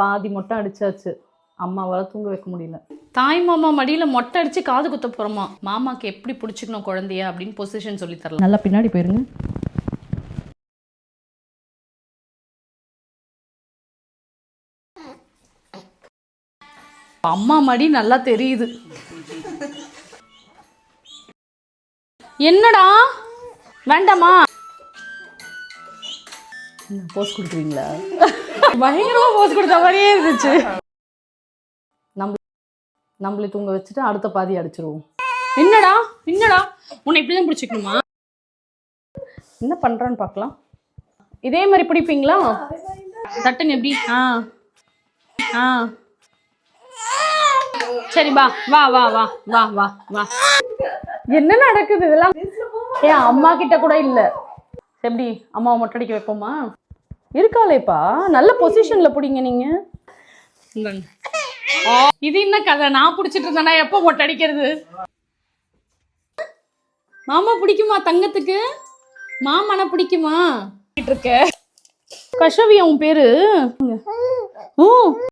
பாதி மொட்டை அடிச்சாச்சு. அம்மாவால தூங்க வைக்க முடியல. தாய் மாமா மடியில மொட்டை அடிச்சு காது குத்த போறோமா. மாமாக்கு எப்படி பிடிச்சிக்கணும் குழந்தைய அப்படின்னு பொசிஷன் சொல்லி தரலாம். நல்லா பின்னாடி போயிருங்க. அம்மா மடி நல்லா தெரியுது. என்னடா வேண்டாமா போஸ் கொடுக்குறீங்களா? பயங்கரமா போஸ் கொடுத்த மாதிரியே இருந்துச்சு. நம்மளே தூங்க வச்சுட்டு அடுத்த பாதி அடிச்சிருவோம். என்னடா என்னடா உன்னை இப்படிதான் பிடிச்சிக்கணுமா? என்ன பண்றான்னு பார்க்கலாம். இதே மாதிரி பிடிப்பீங்களா? தட்டுங்க எப்படி? சரி வா வா வா வா வா வா வா. என்ன நடக்குது இதெல்லாம்? ஏன் அம்மா கிட்ட கூட இல்ல. எப்படி அம்மாவை மொட்டடிக்க வைப்போமா? இருக்காளேப்பா, நல்ல பொசிஷன்ல பிடிங்க நீங்க. இது என்ன கதை? நான் பிடிச்சிட்டு இருந்தேனா? எப்போ மொட்டை அடிக்கிறது? மாமா பிடிக்குமா தங்கத்துக்கு? மாமனா பிடிக்குமா? இருக்க கஷவி உன் பேரு.